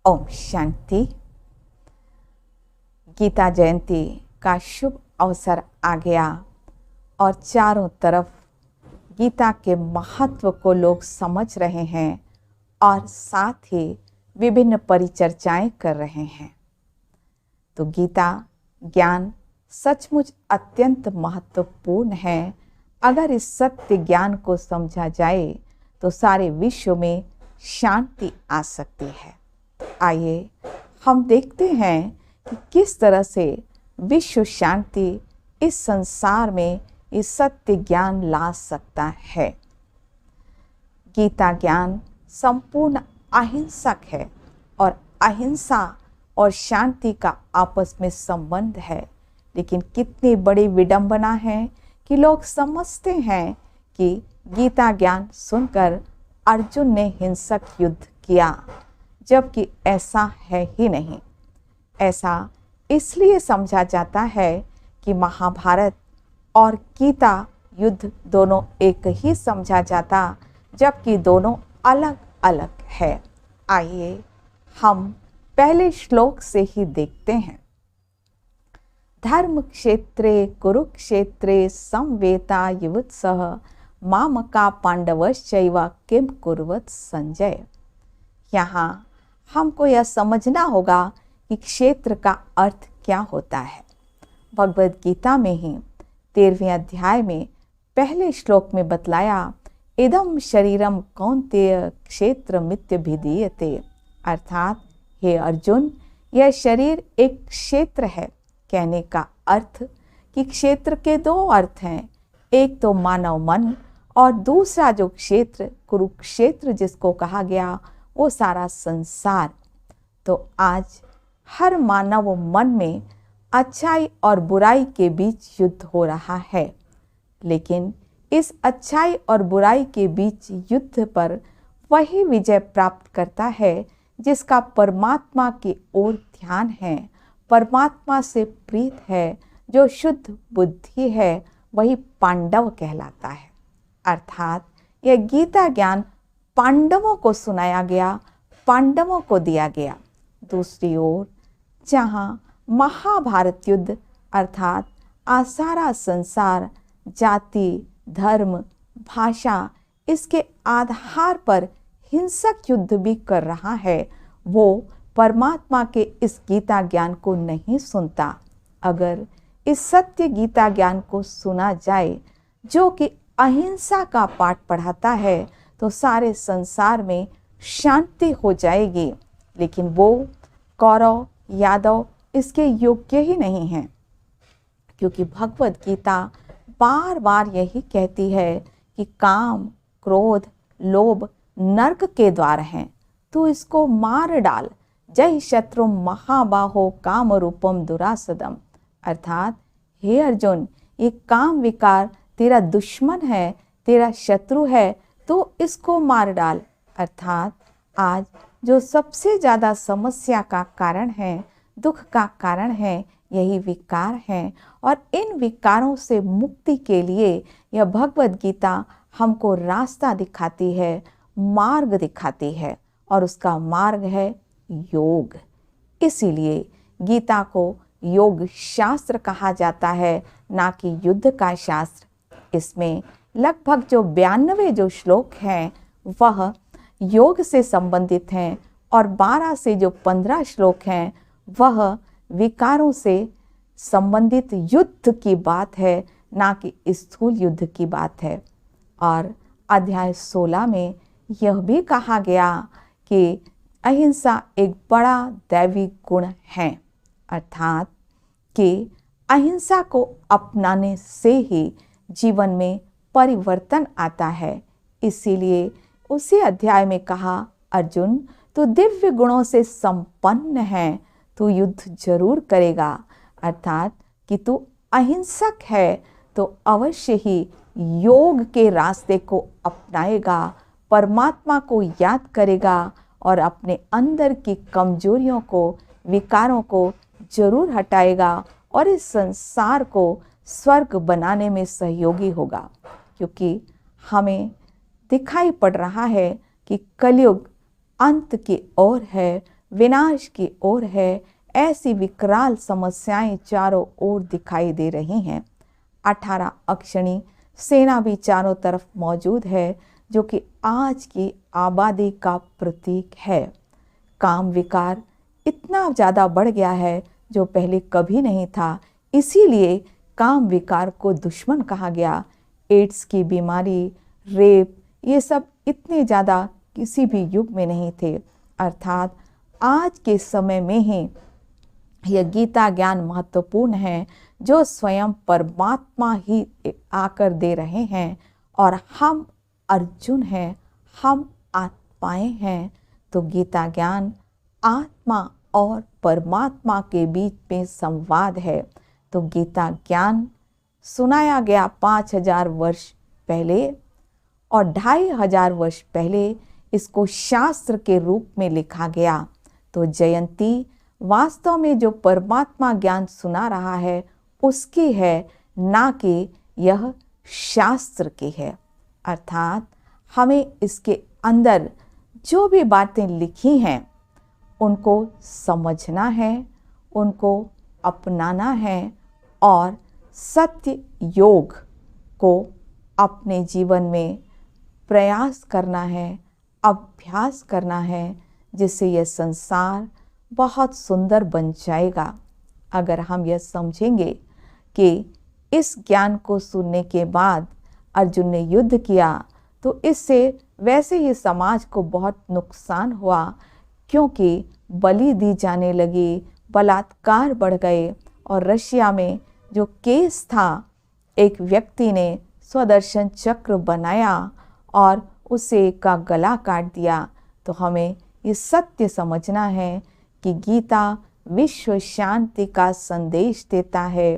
ओम शांति। गीता जयंती का शुभ अवसर आ गया और चारों तरफ गीता के महत्व को लोग समझ रहे हैं और साथ ही विभिन्न परिचर्चाएं कर रहे हैं। तो गीता ज्ञान सचमुच अत्यंत महत्वपूर्ण है। अगर इस सत्य ज्ञान को समझा जाए तो सारे विश्व में शांति आ सकती है। तो आइए हम देखते हैं कि किस तरह से विश्व शांति इस संसार में इस सत्य ज्ञान ला सकता है। गीता ज्ञान संपूर्ण अहिंसक है और अहिंसा और शांति का आपस में संबंध है। लेकिन कितनी बड़ी विडंबना है कि लोग समझते हैं कि गीता ज्ञान सुनकर अर्जुन ने हिंसक युद्ध किया, जबकि ऐसा है ही नहीं। ऐसा इसलिए समझा जाता है कि महाभारत और गीता युद्ध दोनों एक ही समझा जाता, जबकि दोनों अलग अलग है। आइए हम पहले श्लोक से ही देखते हैं। धर्म क्षेत्रे कुरुक्षेत्रे संवेता युवत्सः मामका पांडवश्चैव किम कुर्वत संजय। यहाँ हमको यह समझना होगा कि क्षेत्र का अर्थ क्या होता है। भगवद गीता में ही 13वें अध्याय में पहले श्लोक में बतलाया, इदम शरीरम कौन्तेय क्षेत्र मित्यभिधीयते। अर्थात हे अर्जुन, यह शरीर एक क्षेत्र है। कहने का अर्थ कि क्षेत्र के दो अर्थ हैं, एक तो मानव मन और दूसरा जो क्षेत्र कुरुक्षेत्र जिसको कहा गया वो सारा संसार। तो आज हर मानव मन में अच्छाई और बुराई के बीच युद्ध हो रहा है, लेकिन इस अच्छाई और बुराई के बीच युद्ध पर वही विजय प्राप्त करता है जिसका परमात्मा की ओर ध्यान है, परमात्मा से प्रीत है, जो शुद्ध बुद्धि है, वही पांडव कहलाता है। अर्थात यह गीता ज्ञान पांडवों को सुनाया गया, पांडवों को दिया गया। दूसरी ओर जहाँ महाभारत युद्ध अर्थात सारा संसार जाति, धर्म, भाषा इसके आधार पर हिंसक युद्ध भी कर रहा है, वो परमात्मा के इस गीता ज्ञान को नहीं सुनता। अगर इस सत्य गीता ज्ञान को सुना जाए जो कि अहिंसा का पाठ पढ़ाता है, तो सारे संसार में शांति हो जाएगी। लेकिन वो कौरव यादव इसके योग्य ही नहीं हैं, क्योंकि भगवद गीता बार बार यही कहती है कि काम, क्रोध, लोभ नरक के द्वार हैं, तू इसको मार डाल। जय शत्रु महाबाहो काम रूपम दुरासदम। अर्थात हे अर्जुन, ये काम विकार तेरा दुश्मन है, तेरा शत्रु है, तो इसको मार डाल। अर्थात आज जो सबसे ज़्यादा समस्या का कारण है, दुख का कारण है, यही विकार हैं। और इन विकारों से मुक्ति के लिए यह भगवद गीता हमको रास्ता दिखाती है, मार्ग दिखाती है, और उसका मार्ग है योग। इसीलिए गीता को योग शास्त्र कहा जाता है, ना कि युद्ध का शास्त्र। इसमें लगभग जो 92 जो श्लोक हैं वह योग से संबंधित हैं, और 12 से जो 15 श्लोक हैं वह विकारों से संबंधित युद्ध की बात है, ना कि स्थूल युद्ध की बात है। और अध्याय 16 में यह भी कहा गया कि अहिंसा एक बड़ा दैवी गुण है। अर्थात कि अहिंसा को अपनाने से ही जीवन में परिवर्तन आता है। इसीलिए उसी अध्याय में कहा, अर्जुन तू दिव्य गुणों से संपन्न है, तू युद्ध जरूर करेगा। अर्थात कि तू अहिंसक है तो अवश्य ही योग के रास्ते को अपनाएगा, परमात्मा को याद करेगा और अपने अंदर की कमजोरियों को, विकारों को जरूर हटाएगा और इस संसार को स्वर्ग बनाने में सहयोगी होगा। क्योंकि हमें दिखाई पड़ रहा है कि कलयुग अंत की ओर है, विनाश की ओर है। ऐसी विकराल समस्याएं चारों ओर दिखाई दे रही हैं। 18 अक्षणी सेना भी चारों तरफ मौजूद है, जो कि आज की आबादी का प्रतीक है। काम विकार इतना ज़्यादा बढ़ गया है जो पहले कभी नहीं था, इसीलिए काम विकार को दुश्मन कहा गया। एड्स की बीमारी, रेप, ये सब इतने ज़्यादा किसी भी युग में नहीं थे। अर्थात आज के समय में ही यह गीता ज्ञान महत्वपूर्ण है, जो स्वयं परमात्मा ही आकर दे रहे हैं, और हम अर्जुन हैं, हम आत्माएं हैं। तो गीता ज्ञान आत्मा और परमात्मा के बीच में संवाद है। तो गीता ज्ञान सुनाया गया 5000 वर्ष पहले, और 2500 वर्ष पहले इसको शास्त्र के रूप में लिखा गया। तो जयंती वास्तव में जो परमात्मा ज्ञान सुना रहा है उसकी है, ना कि यह शास्त्र की है। अर्थात हमें इसके अंदर जो भी बातें लिखी हैं उनको समझना है, उनको अपनाना है, और सत्य योग को अपने जीवन में प्रयास करना है, अभ्यास करना है, जिससे यह संसार बहुत सुंदर बन जाएगा। अगर हम यह समझेंगे कि इस ज्ञान को सुनने के बाद अर्जुन ने युद्ध किया, तो इससे वैसे ही समाज को बहुत नुकसान हुआ, क्योंकि बलि दी जाने लगी, बलात्कार बढ़ गए। और रशिया में जो केस था, एक व्यक्ति ने स्वदर्शन चक्र बनाया और उसे का गला काट दिया। तो हमें ये सत्य समझना है कि गीता विश्व शांति का संदेश देता है,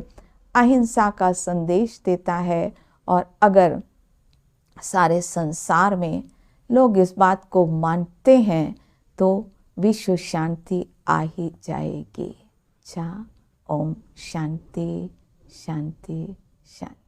अहिंसा का संदेश देता है। और अगर सारे संसार में लोग इस बात को मानते हैं तो विश्व शांति आ ही जाएगी। ओम शांति शांति शांति।